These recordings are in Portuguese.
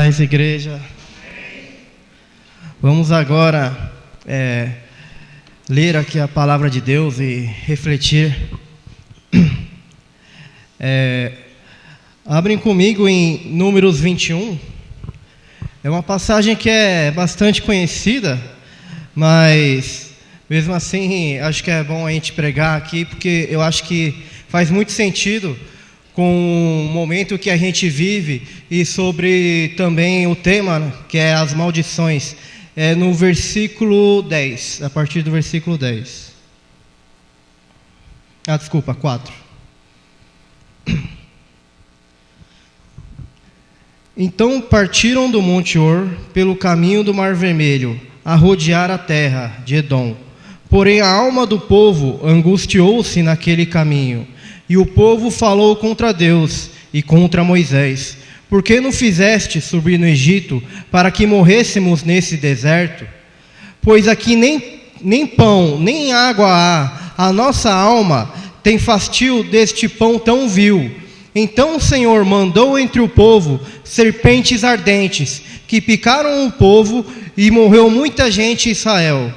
paz, igreja. Vamos agora ler aqui a palavra de Deus e refletir. Abrem comigo em Números 21. É uma passagem que é bastante conhecida, mas mesmo assim acho que é bom a gente pregar aqui, porque eu acho que faz muito sentido com o momento que a gente vive e sobre também o tema, né, que é as maldições. É no versículo 10, a partir do versículo 10. 4. Então partiram do Monte Or pelo caminho do Mar Vermelho, a rodear a terra de Edom. Porém a alma do povo angustiou-se naquele caminho, e o povo falou contra Deus e contra Moisés: por que não fizeste subir no Egito, para que morrêssemos nesse deserto? Pois aqui nem pão, nem água há, a nossa alma tem fastio deste pão tão vil. Então o Senhor mandou entre o povo serpentes ardentes, que picaram o povo, e morreu muita gente em Israel.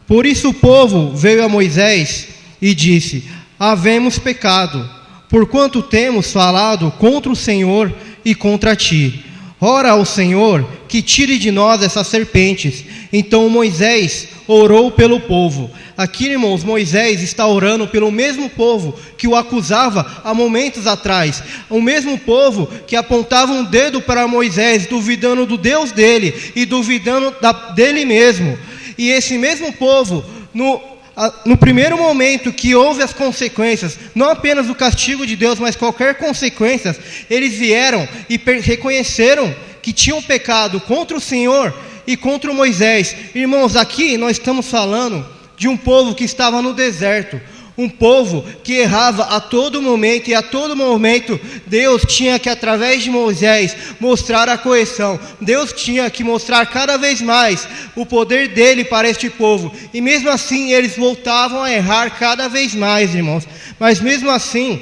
Por isso o povo veio a Moisés e disse: havemos pecado, porquanto temos falado contra o Senhor e contra ti. Ora ao Senhor que tire de nós essas serpentes. Então Moisés orou pelo povo. Aqui, irmãos, Moisés está orando pelo mesmo povo que o acusava há momentos atrás. O mesmo povo que apontava um dedo para Moisés, duvidando do Deus dele e duvidando dele mesmo. E esse mesmo povo, no primeiro momento que houve as consequências, não apenas o castigo de Deus, mas qualquer consequência, eles vieram e reconheceram que tinham pecado contra o Senhor e contra o Moisés. Irmãos, aqui nós estamos falando de um povo que estava no deserto, um povo que errava a todo momento, e a todo momento Deus tinha que, através de Moisés, mostrar a correção. Deus tinha que mostrar cada vez mais o poder dele para este povo, e mesmo assim eles voltavam a errar cada vez mais, irmãos. Mas mesmo assim,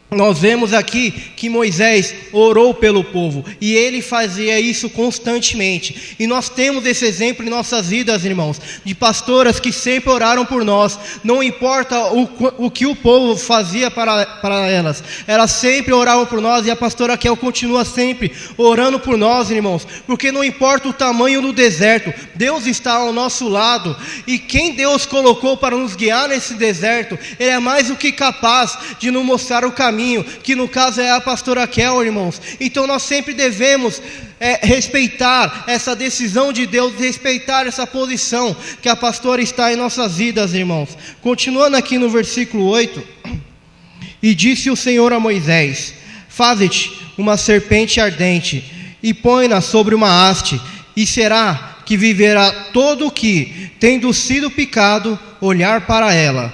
nós vemos aqui que Moisés orou pelo povo, e ele fazia isso constantemente. E nós temos esse exemplo em nossas vidas, irmãos, de pastoras que sempre oraram por nós. Não importa o que o povo fazia para elas, elas sempre oravam por nós. E a pastora Kel continua sempre orando por nós, irmãos, porque não importa o tamanho do deserto, Deus está ao nosso lado. E quem Deus colocou para nos guiar nesse deserto, Ele é mais do que capaz de nos mostrar o caminho, que no caso é a pastora Kel, irmãos. Então nós sempre devemos respeitar essa decisão de Deus, respeitar essa posição que a pastora está em nossas vidas, irmãos. Continuando aqui no versículo 8: e disse o Senhor a Moisés: faze-te uma serpente ardente e põe-na sobre uma haste, e será que viverá todo o que, tendo sido picado, olhar para ela.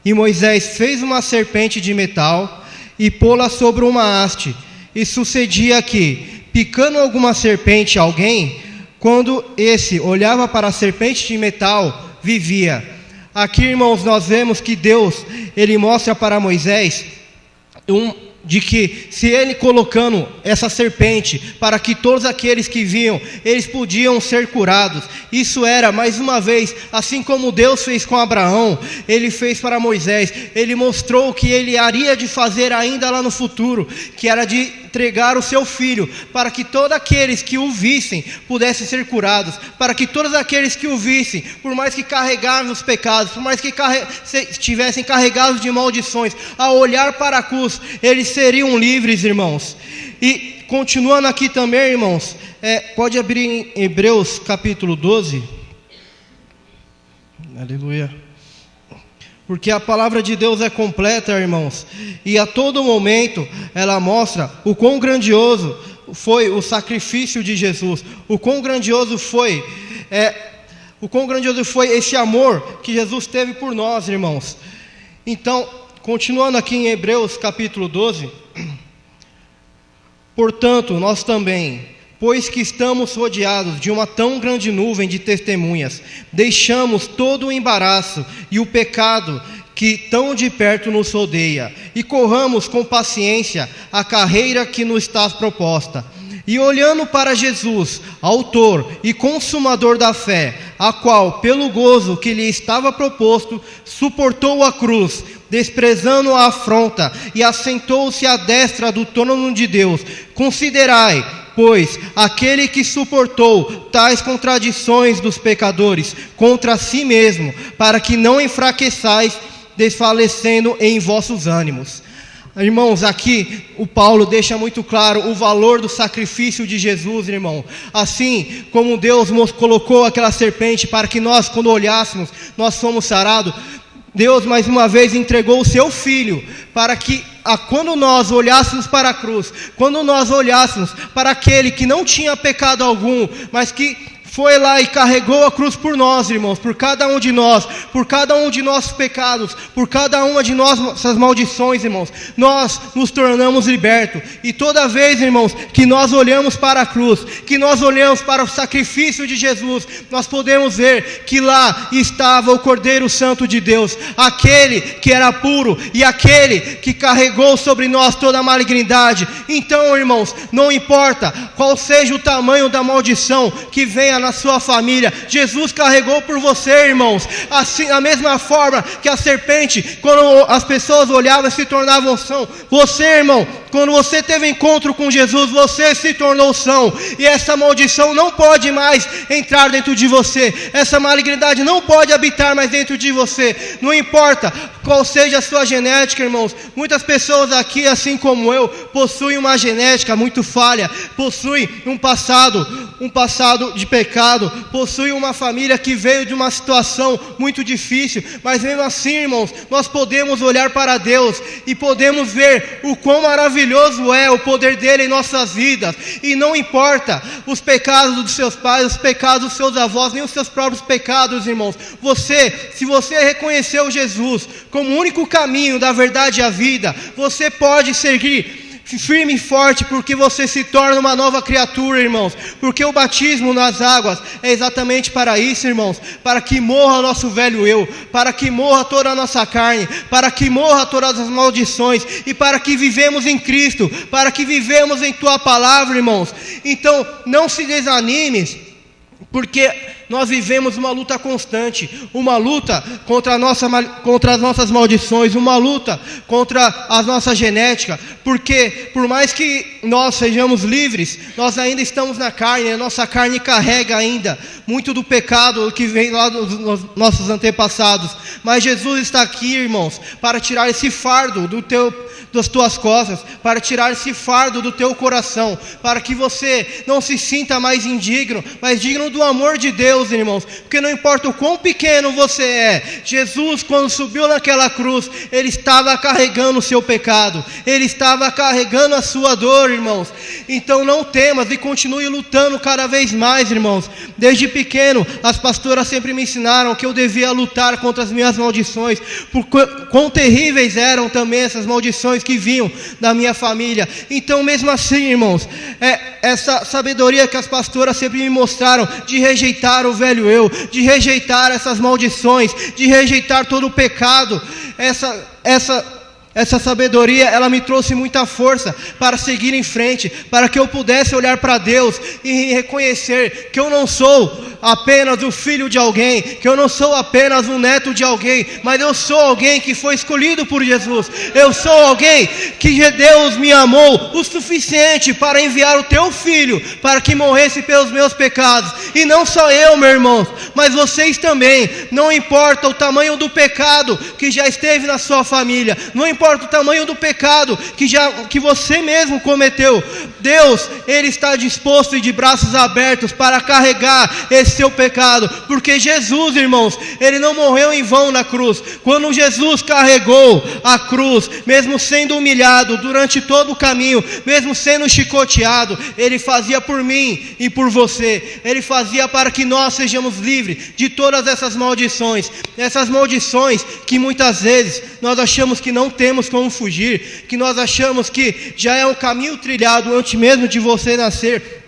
E Moisés fez uma serpente de metal e pô-la sobre uma haste. E sucedia que, picando alguma serpente alguém, quando esse olhava para a serpente de metal, vivia. Aqui, irmãos, nós vemos que Deus, Ele mostra para Moisés de que se ele colocando essa serpente para que todos aqueles que viam, eles podiam ser curados. Isso era, mais uma vez, assim como Deus fez com Abraão, Ele fez para Moisés. Ele mostrou o que Ele haria de fazer ainda lá no futuro, que era de entregar o seu filho, para que todos aqueles que o vissem pudessem ser curados, para que todos aqueles que o vissem, por mais que carregassem os pecados, por mais que estivessem carregados de maldições, ao olhar para a cruz, eles seriam livres, irmãos. E continuando aqui também, irmãos, pode abrir em Hebreus capítulo 12. Aleluia. Porque a palavra de Deus é completa, irmãos, e a todo momento ela mostra o quão grandioso foi o sacrifício de Jesus, o quão grandioso foi esse amor que Jesus teve por nós, irmãos. Então, continuando aqui em Hebreus capítulo 12: portanto, nós também, pois que estamos rodeados de uma tão grande nuvem de testemunhas, deixamos todo o embaraço e o pecado que tão de perto nos rodeia, e corramos com paciência a carreira que nos está proposta. E olhando para Jesus, autor e consumador da fé, a qual, pelo gozo que lhe estava proposto, suportou a cruz, desprezando a afronta, e assentou-se à destra do trono de Deus. Considerai, pois, aquele que suportou tais contradições dos pecadores contra si mesmo, para que não enfraqueçais, desfalecendo em vossos ânimos. Irmãos, aqui o Paulo deixa muito claro o valor do sacrifício de Jesus, irmão. Assim como Deus nos colocou aquela serpente para que nós, quando olhássemos, nós fomos sarados, Deus mais uma vez entregou o seu Filho para que quando nós olhássemos para a cruz, quando nós olhássemos para aquele que não tinha pecado algum, mas que foi lá e carregou a cruz por nós, irmãos, por cada um de nós, por cada um de nossos pecados, por cada uma de nossas maldições, irmãos, nós nos tornamos libertos. E toda vez, irmãos, que nós olhamos para a cruz, que nós olhamos para o sacrifício de Jesus, nós podemos ver que lá estava o Cordeiro Santo de Deus, aquele que era puro e aquele que carregou sobre nós toda a malignidade. Então, irmãos, não importa qual seja o tamanho da maldição que venha na sua família, Jesus carregou por você, irmãos. Assim, da mesma forma que a serpente, quando as pessoas olhavam, se tornavam são. Você, irmão, quando você teve encontro com Jesus, você se tornou são. E essa maldição não pode mais entrar dentro de você. Essa malignidade não pode habitar mais dentro de você. Não importa qual seja a sua genética, irmãos. Muitas pessoas aqui, assim como eu, possuem uma genética muito falha, possuem um passado de pecado, possuem uma família que veio de uma situação muito difícil, mas mesmo assim, irmãos, nós podemos olhar para Deus e podemos ver o quão maravilhoso é o poder dele em nossas vidas. E não importa os pecados dos seus pais, os pecados dos seus avós, nem os seus próprios pecados, irmãos. Se você reconheceu Jesus como o único caminho da verdade e a vida, você pode seguir firme e forte, porque você se torna uma nova criatura, irmãos. Porque o batismo nas águas é exatamente para isso, irmãos, para que morra o nosso velho eu, para que morra toda a nossa carne, para que morra todas as maldições, e para que vivemos em Cristo, para que vivemos em tua palavra, irmãos. Então não se desanime, porque nós vivemos uma luta constante, uma luta contra as nossas maldições, uma luta contra a nossa genética, porque por mais que nós sejamos livres, nós ainda estamos na carne, a nossa carne carrega ainda muito do pecado que vem lá dos nossos antepassados. Mas Jesus está aqui, irmãos, para tirar esse fardo das tuas costas, para tirar esse fardo do teu coração, para que você não se sinta mais indigno, mas digno do amor de Deus, irmãos. Porque não importa o quão pequeno você é, Jesus, quando subiu naquela cruz, ele estava carregando o seu pecado, ele estava carregando a sua dor, irmãos. Então não temas e continue lutando cada vez mais, irmãos. Desde pequeno, as pastoras sempre me ensinaram que eu devia lutar contra as minhas maldições, por quão terríveis eram também essas maldições que vinham da minha família. Então mesmo assim, irmãos, essa sabedoria que as pastoras sempre me mostraram, de rejeitar o velho eu, de rejeitar essas maldições, de rejeitar todo o pecado, essa sabedoria, ela me trouxe muita força para seguir em frente, para que eu pudesse olhar para Deus e reconhecer que eu não sou apenas o filho de alguém, que eu não sou apenas um neto de alguém, mas eu sou alguém que foi escolhido por Jesus. Eu sou alguém que Deus me amou o suficiente para enviar o teu filho para que morresse pelos meus pecados. E não só eu, meu irmão, mas vocês também. Não importa o tamanho do pecado que já esteve na sua família, não importa o tamanho do pecado que você mesmo cometeu, Deus, ele está disposto e de braços abertos para carregar esse seu pecado, porque Jesus, irmãos, ele não morreu em vão na cruz. Quando Jesus carregou a cruz, mesmo sendo humilhado durante todo o caminho, mesmo sendo chicoteado, ele fazia por mim e por você. Ele fazia para que nós sejamos livres de todas essas maldições que muitas vezes nós achamos que não temos como fugir, que nós achamos que já é um caminho trilhado antes mesmo de você nascer.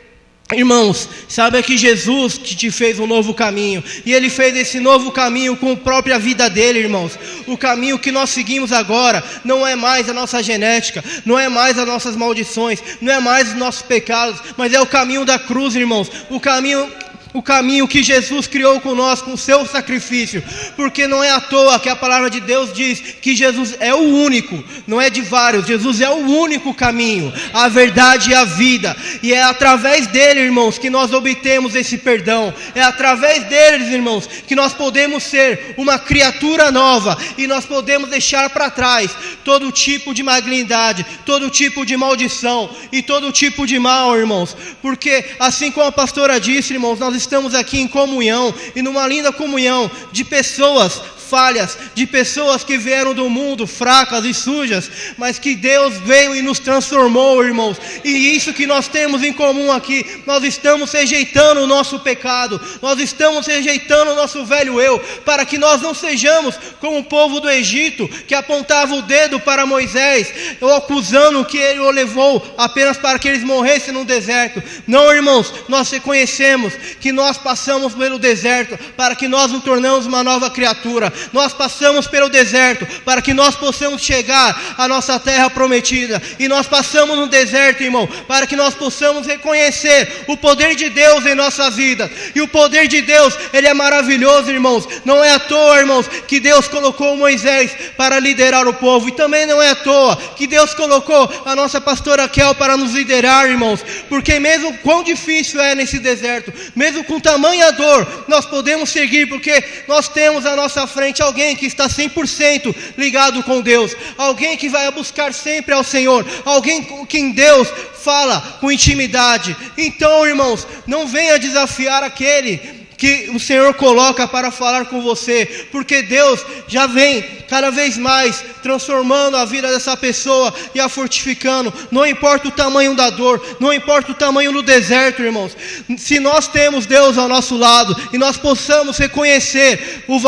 Irmãos, sabe que Jesus que te fez um novo caminho, e Ele fez esse novo caminho com a própria vida dEle, irmãos. O caminho que nós seguimos agora não é mais a nossa genética, não é mais as nossas maldições, não é mais os nossos pecados, mas é o caminho da cruz, irmãos. O caminho que Jesus criou com nós, com o seu sacrifício, porque não é à toa que a palavra de Deus diz que Jesus é o único, não é de vários, Jesus é o único caminho, a verdade e a vida, e é através dele, irmãos, que nós obtemos esse perdão, é através deles, irmãos, que nós podemos ser uma criatura nova, e nós podemos deixar para trás todo tipo de malignidade, todo tipo de maldição, e todo tipo de mal, irmãos, porque assim como a pastora disse, irmãos, nós estamos aqui em comunhão, e numa linda comunhão de pessoas falhas, de pessoas que vieram do mundo fracas e sujas, mas que Deus veio e nos transformou, irmãos, e isso que nós temos em comum aqui, nós estamos rejeitando o nosso pecado, nós estamos rejeitando o nosso velho eu, para que nós não sejamos como o povo do Egito, que apontava o dedo para Moisés, ou acusando que ele o levou apenas para que eles morressem no deserto. Não, irmãos, nós reconhecemos que nós passamos pelo deserto, para que nós nos tornamos uma nova criatura. Nós passamos pelo deserto para que nós possamos chegar à nossa terra prometida, e nós passamos no deserto, irmão, para que nós possamos reconhecer o poder de Deus em nossa vida, e o poder de Deus, ele é maravilhoso, irmãos. Não é à toa, irmãos, que Deus colocou Moisés para liderar o povo, e também não é à toa que Deus colocou a nossa pastora Kel para nos liderar, irmãos, porque mesmo quão difícil é nesse deserto, mesmo com tamanha dor, nós podemos seguir, porque nós temos à nossa frente alguém que está 100% ligado com Deus, alguém que vai buscar sempre ao Senhor, alguém com quem Deus fala com intimidade. Então, irmãos, não venha desafiar aquele que o Senhor coloca para falar com você, porque Deus já vem cada vez mais transformando a vida dessa pessoa e a fortificando. Não importa o tamanho da dor, não importa o tamanho do deserto, irmãos, se nós temos Deus ao nosso lado e nós possamos reconhecer o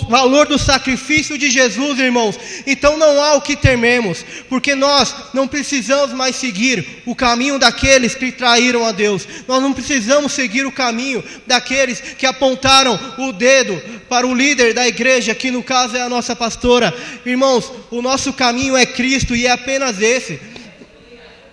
valor do sacrifício de Jesus, irmãos, então não há o que tememos, porque nós não precisamos mais seguir o caminho daqueles que traíram a Deus, nós não precisamos seguir o caminho daqueles que apontaram o dedo para o líder da igreja, que no caso é a nossa pastora. Irmãos, o nosso caminho é Cristo, e é apenas esse.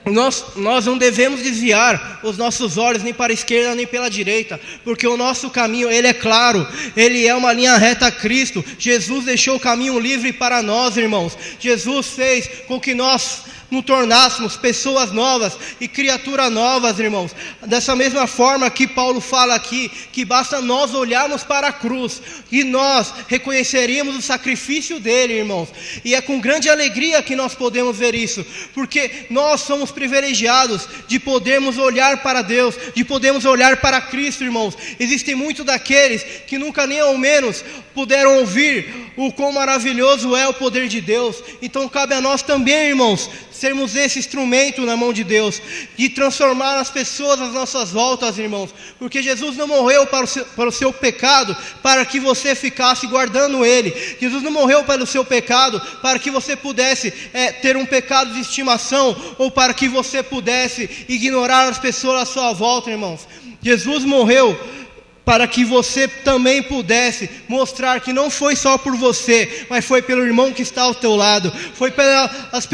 Nós não devemos desviar os nossos olhos nem para a esquerda nem pela direita, porque o nosso caminho, ele é claro, ele é uma linha reta a Cristo. Jesus deixou o caminho livre para nós, irmãos. Jesus fez com que nós nos tornássemos pessoas novas e criaturas novas, irmãos. Dessa mesma forma que Paulo fala aqui, que basta nós olharmos para a cruz e nós reconheceríamos o sacrifício dele, irmãos. E é com grande alegria que nós podemos ver isso, porque nós somos privilegiados de podermos olhar para Deus, de podermos olhar para Cristo, irmãos. Existem muitos daqueles que nunca nem ao menos puderam ouvir o quão maravilhoso é o poder de Deus. Então cabe a nós também, irmãos, sermos esse instrumento na mão de Deus, de transformar as pessoas às nossas voltas, irmãos, porque Jesus não morreu para o seu pecado, para que você ficasse guardando ele. Jesus não morreu pelo seu pecado, para que você pudesse ter um pecado de estimação, ou para que você pudesse ignorar as pessoas à sua volta, irmãos. Jesus morreu para que você também pudesse mostrar que não foi só por você, mas foi pelo irmão que está ao teu lado, foi pelas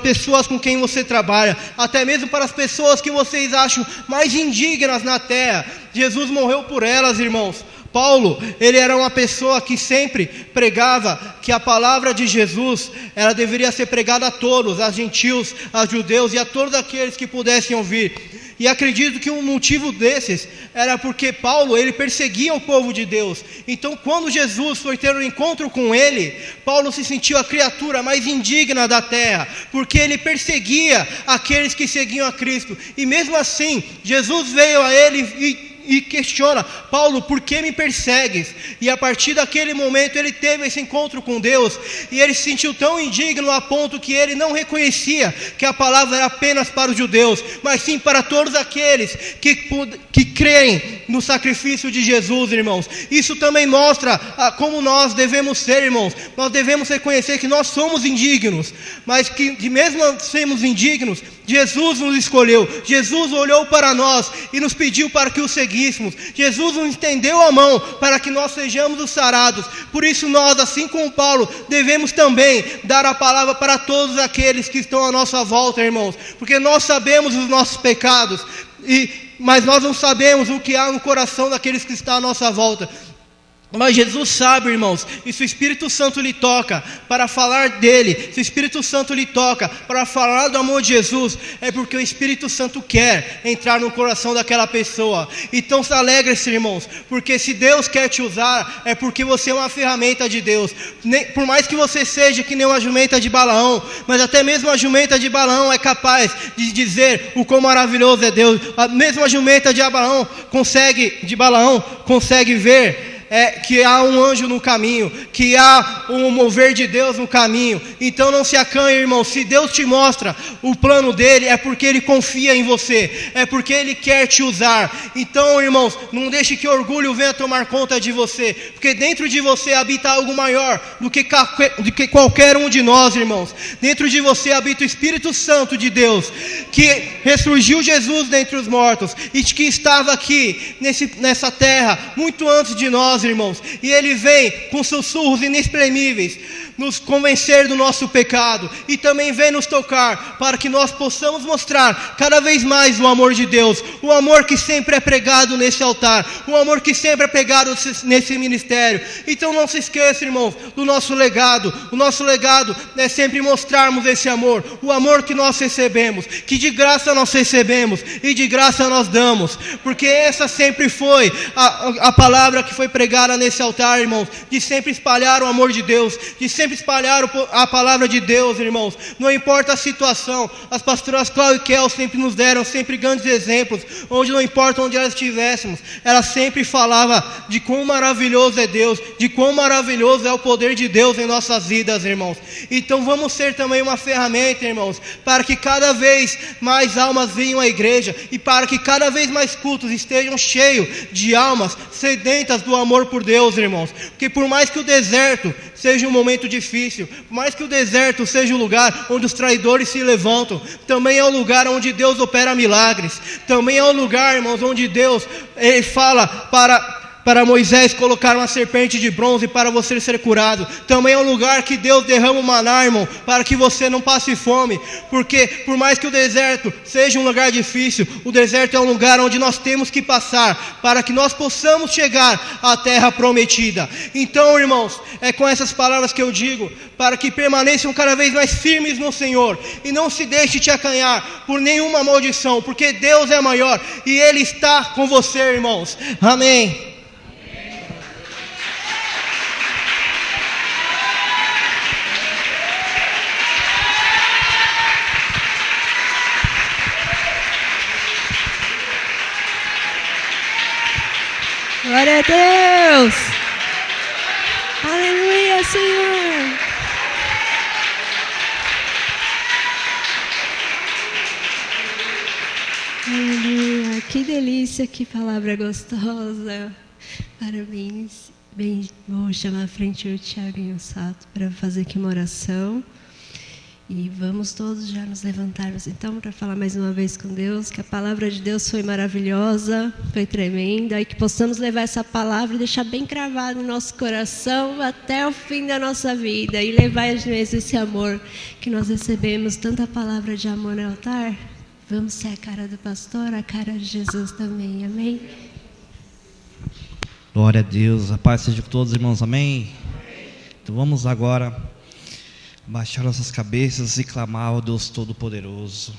pessoas com quem você trabalha, até mesmo para as pessoas que vocês acham mais indignas na terra. Jesus morreu por elas, irmãos. Paulo, ele era uma pessoa que sempre pregava que a palavra de Jesus, ela deveria ser pregada a todos, a gentios, a judeus e a todos aqueles que pudessem ouvir. E acredito que um motivo desses era porque Paulo, ele perseguia o povo de Deus. Então quando Jesus foi ter um encontro com ele, Paulo se sentiu a criatura mais indigna da terra, porque ele perseguia aqueles que seguiam a Cristo. E mesmo assim, Jesus veio a ele e e questiona: Paulo, por que me persegues? E a partir daquele momento ele teve esse encontro com Deus, e ele se sentiu tão indigno a ponto que ele não reconhecia que a palavra era apenas para os judeus, mas sim para todos aqueles que creem no sacrifício de Jesus, irmãos. Isso também mostra como nós devemos ser, irmãos. Nós devemos reconhecer que nós somos indignos, mas que mesmo sermos indignos, Jesus nos escolheu, Jesus olhou para nós e nos pediu para que o seguíssemos. Jesus nos estendeu a mão para que nós sejamos os sarados. Por isso nós, assim como Paulo, devemos também dar a palavra para todos aqueles que estão à nossa volta, irmãos, porque nós sabemos os nossos pecados, mas nós não sabemos o que há no coração daqueles que estão à nossa volta. Mas Jesus sabe, irmãos, e se o Espírito Santo lhe toca para falar dele, se o Espírito Santo lhe toca para falar do amor de Jesus, é porque o Espírito Santo quer entrar no coração daquela pessoa. Então se alegre-se, irmãos, porque se Deus quer te usar, é porque você é uma ferramenta de Deus. Por mais que você seja que nem uma jumenta de Balaão, mas até mesmo a jumenta de Balaão é capaz de dizer o quão maravilhoso é Deus. A mesma jumenta de Balaão consegue ver que há um anjo no caminho, que há um mover de Deus no caminho. Então não se acanhe, irmão. Se Deus te mostra o plano dele, é porque ele confia em você, é porque ele quer te usar. Então, irmãos, não deixe que orgulho venha tomar conta de você, porque dentro de você habita algo maior do que qualquer um de nós, irmãos. Dentro de você habita o Espírito Santo de Deus, que ressurgiu Jesus dentre os mortos e que estava aqui nessa terra muito antes de nós, irmãos, e ele vem com sussurros inexprimíveis nos convencer do nosso pecado, e também vem nos tocar para que nós possamos mostrar cada vez mais o amor de Deus, o amor que sempre é pregado nesse altar, o amor que sempre é pregado nesse ministério. Então não se esqueça, irmãos, do nosso legado. O nosso legado é sempre mostrarmos esse amor, o amor que nós recebemos, que de graça nós recebemos e de graça nós damos, porque essa sempre foi a palavra que foi pregada nesse altar, irmãos, de sempre espalhar o amor de Deus, de sempre espalhar a palavra de Deus, irmãos. Não importa a situação, as pastoras Cláudia e Kel sempre nos deram sempre grandes exemplos, onde não importa onde elas estivéssemos, ela sempre falava de quão maravilhoso é Deus, de quão maravilhoso é o poder de Deus em nossas vidas, irmãos. Então vamos ser também uma ferramenta, irmãos, para que cada vez mais almas venham à igreja, e para que cada vez mais cultos estejam cheios de almas sedentas do amor por Deus, irmãos. Porque por mais que o deserto seja um momento difícil, por mais que o deserto seja o lugar onde os traidores se levantam, também é o lugar onde Deus opera milagres. Também é o lugar, irmãos, onde Deus ele fala para Moisés colocar uma serpente de bronze para você ser curado. Também é um lugar que Deus derrama o maná, irmão, para que você não passe fome. Porque por mais que o deserto seja um lugar difícil, o deserto é um lugar onde nós temos que passar para que nós possamos chegar à terra prometida. Então, irmãos, é com essas palavras que eu digo, para que permaneçam cada vez mais firmes no Senhor, e não se deixe te acanhar por nenhuma maldição, porque Deus é maior e Ele está com você, irmãos. Amém. Glória a Deus! Aleluia, Senhor! Aleluia! Que delícia, que palavra gostosa! Parabéns! Bem, vou chamar à frente o Tiago e o Sato para fazer aqui uma oração. E vamos todos já nos levantarmos então para falar mais uma vez com Deus, que a palavra de Deus foi maravilhosa, foi tremenda, e que possamos levar essa palavra e deixar bem cravado no nosso coração até o fim da nossa vida, e levar às vezes esse amor que nós recebemos, tanta palavra de amor no altar. Vamos ser a cara do pastor, a cara de Jesus também, amém? Glória a Deus, a paz seja com todos, irmãos, amém? Então vamos agora baixar nossas cabeças e clamar ao Deus Todo-Poderoso.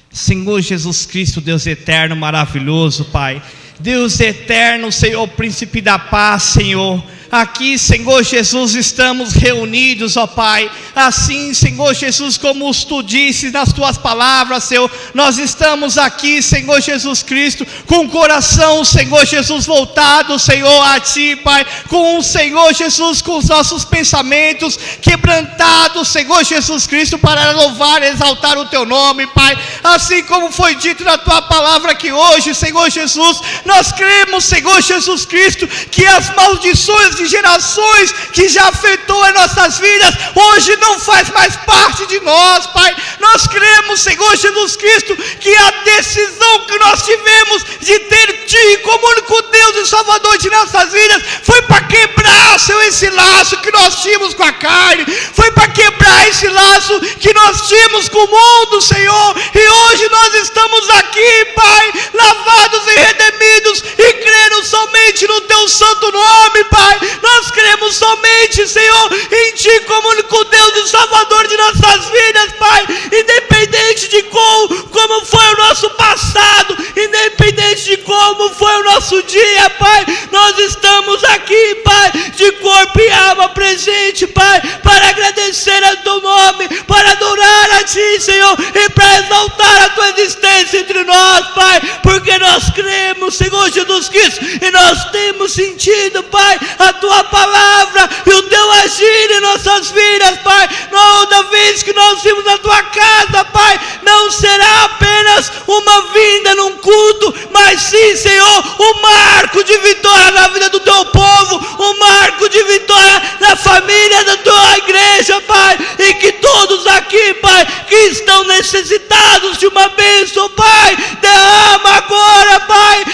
Senhor Jesus Cristo, Deus eterno, maravilhoso, Pai, Deus eterno, Senhor, príncipe da paz, Senhor, aqui, Senhor Jesus, estamos reunidos, ó Pai, assim, Senhor Jesus, como Tu disse nas Tuas palavras, Senhor, nós estamos aqui, Senhor Jesus Cristo, com o coração, Senhor Jesus, voltado, Senhor, a Ti, Pai, com o Senhor Jesus, com os nossos pensamentos quebrantados, Senhor Jesus Cristo, para louvar e exaltar o Teu nome, Pai, assim como foi dito na Tua palavra que hoje, Senhor Jesus, nós cremos, Senhor Jesus Cristo, que as maldições de gerações que já afetou as nossas vidas, hoje não faz mais parte de nós, Pai. Nós cremos, Senhor Jesus Cristo, que a decisão que nós tivemos de ter Ti como único Deus e Salvador de nossas vidas, foi para quebrar, Senhor, esse laço que nós tínhamos com a carne, foi para quebrar esse laço que nós tínhamos com o mundo, Senhor, e hoje nós estamos aqui, Pai, lavados e redimidos, e crendo somente no Teu santo nome, Pai. Nós cremos somente, Senhor, em Ti como único Deus e Salvador de nossas vidas, Pai, independente de como foi o nosso passado, independente de como foi o nosso dia, Pai, nós estamos aqui, Pai, de corpo e alma presente, Pai, para agradecer a Teu nome, para adorar a Ti, Senhor, e para exaltar a Tua existência entre nós, Pai, porque nós cremos, Senhor Jesus Cristo, e nós temos sentido, Pai, a Tua palavra e o Teu agir em nossas vidas, Pai. Toda vez que nós vimos a Tua casa, Pai, não será apenas uma vinda num culto, mas sim, Senhor, um marco de vitória na vida do Teu povo, um marco de vitória na família da Tua igreja, Pai, e que todos aqui, Pai, que estão necessitados de uma bênção, Pai, derrama agora, Pai,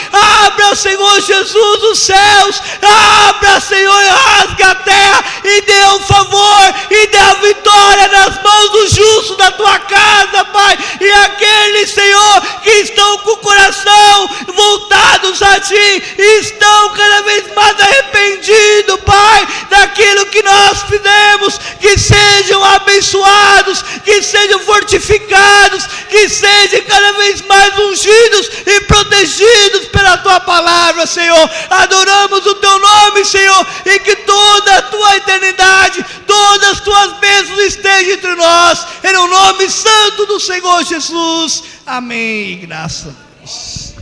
abra, Senhor Jesus, os céus, abra, Senhor, e rasga a terra, e dê o favor, e dê a vitória nas mãos dos justos da Tua casa, Pai, e aqueles, Senhor, que estão com o coração voltados a Ti, estão cada vez mais arrependidos, Pai, daquilo que nós fizemos, que sejam abençoados, que sejam fortificados, que sejam cada vez mais ungidos e protegidos pela Tua palavra, Senhor. Adoramos o Teu nome, Senhor, e que toda a Tua eternidade, todas as Tuas bênçãos estejam entre nós, em o nome santo do Senhor Jesus. Amém. Graças a Deus.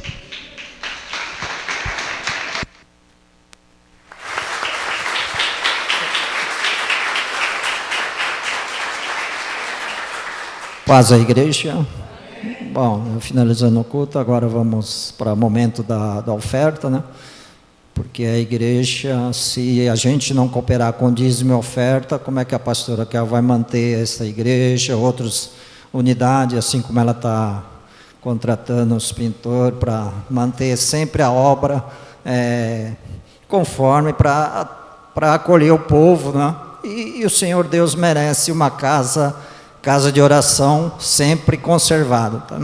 Paz à igreja. Bom, finalizando o culto, agora vamos para o momento da oferta, né? Porque a igreja, se a gente não cooperar com dízimo e oferta, como é que a pastora Kel vai manter essa igreja, outras unidades, assim como ela está contratando os pintores para manter sempre a obra conforme para acolher o povo, né? E o Senhor Deus merece uma casa de oração sempre conservada, tá?